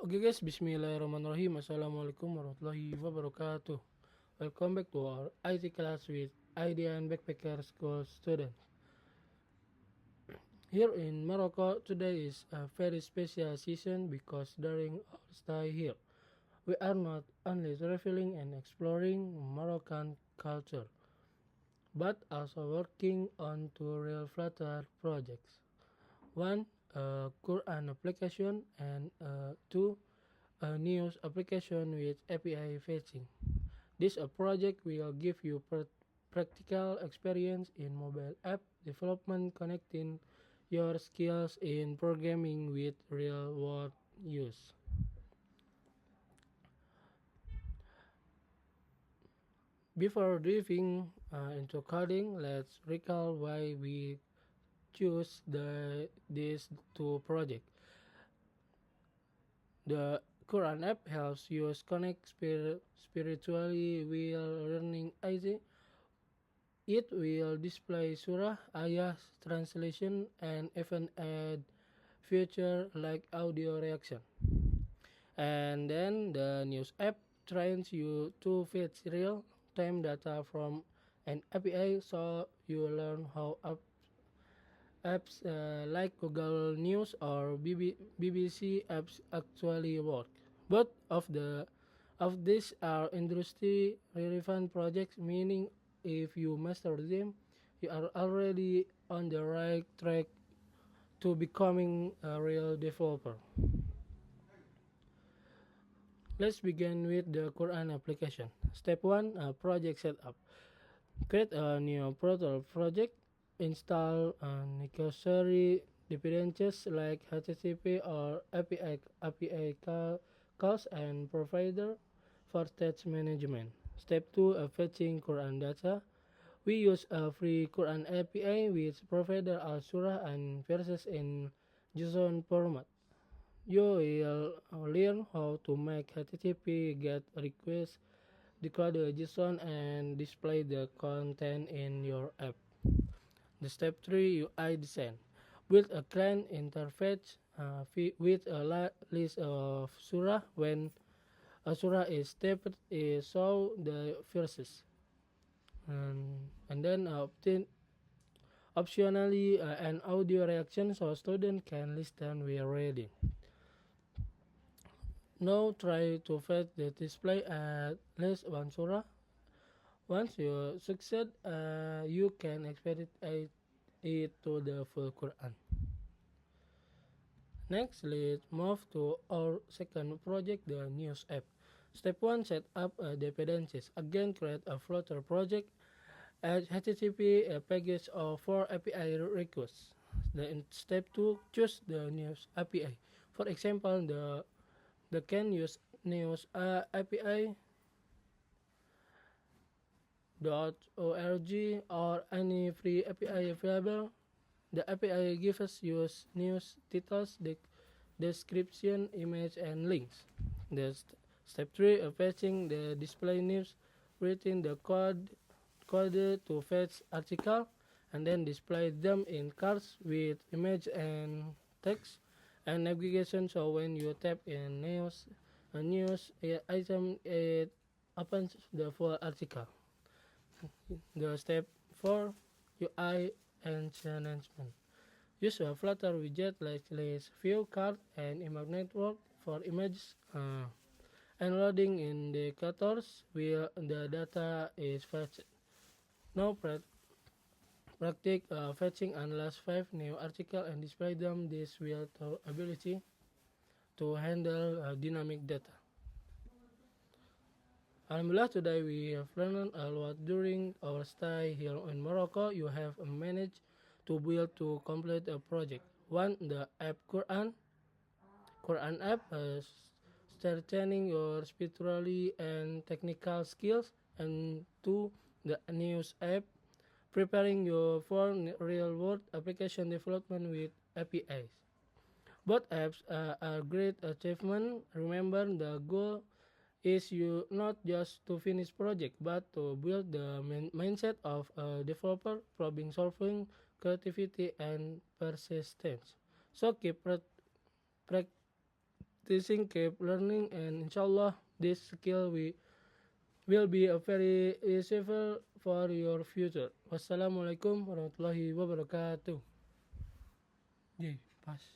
Oke guys, bismillahirrahmanirrahim. Assalamualaikum warahmatullahi wabarakatuh. Welcome back to our IT class with IDN Backpacker School students. Here in Morocco, today is a very special season because during our stay here, we are not only traveling and exploring Moroccan culture, but also working on two real Flutter projects. One, a Quran application, and two, a news application with API fetching. This project will give you practical experience in mobile app development, connecting your skills in programming with real world use. Before diving into coding, let's recall why we choose these two projects. The Quran app helps you connect spiritually while learning IT. It will display surah, ayahs, translation, and even add feature like audio reaction. And then the news app trains you to fetch real-time data from an API, so you learn how apps like Google News or BBC apps actually work. Both of these are industry relevant projects, meaning if you master them, you are already on the right track to becoming a real developer. Let's begin with the Quran application. Step 1, project setup. Create a new Proto project. Install necessary dependencies like HTTP or API calls and provider for test management. Step 2, fetching Quran data. We use a free Quran API which provider Al Surah and verses in JSON format. You will learn how to make HTTP GET request, decode the JSON, and display the content in your app. The step 3, UI design. Build a client interface with a list of surah. When a surah is tapped, it show the verses. And then obtain optionally an audio reaction so student can listen while reading. Now try to fetch the display at least one surah. Once you succeed, you can expedite it to the full Quran. Next, let's move to our second project, the news app. Step 1, set up dependencies. Again, create a Flutter project. Add HTTP package for API requests. Then step 2, choose the news API. For example, the can use news API .org or any free API available. The API gives you news titles, description, image, and links. Step 3, fetching the display news, writing the code to fetch article, and then display them in cards with image and text and navigation. So when you tap in a news item, it opens the full article. The step 4, UI enhancement. Use a Flutter widget like list, view, card, and image network for images and loading indicators where the data is fetched. Now practice fetching and last 5 new articles and display them. This will have ability to handle dynamic data. Alhamdulillah, today we have learned a lot during our stay here in Morocco. You have managed to build to complete a project. 1, the app Quran app, strengthening your spiritually and technical skills, and 2, the news app, preparing you for real-world application development with APIs. Both apps are great achievement. Remember, the goal is you not just to finish project, but to build the mindset of a developer, problem solving, creativity, and persistence. So keep teaching, keep learning, and inshallah, this skill will be a very useful for your future. Wassalamualaikum warahmatullahi wabarakatuh. Pas.